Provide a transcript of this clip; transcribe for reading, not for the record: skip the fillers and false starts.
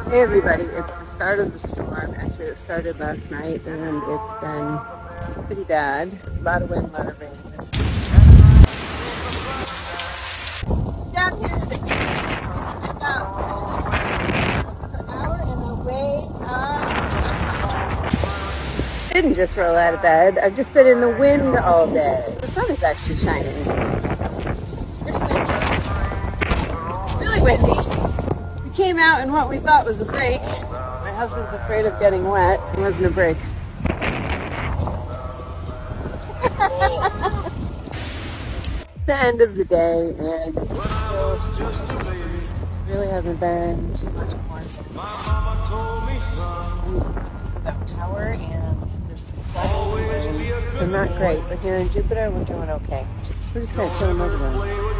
Hey everybody, it's the start of the storm. Actually, it started last night and it's been pretty bad. A lot of wind, a lot of rain this week. Down here, the wind is about per hour and the waves are... Didn't just roll out of bed. I've just been in the wind all day. The sun is actually shining. Pretty windy. Really windy. We came out in what we thought was a break. My husband's afraid of getting wet. It wasn't a break. The end of the day, and it really hasn't been too much more without power, and there's some flooding, so not great. But here in Jupiter, we're doing okay. We're just kind of chilling over there.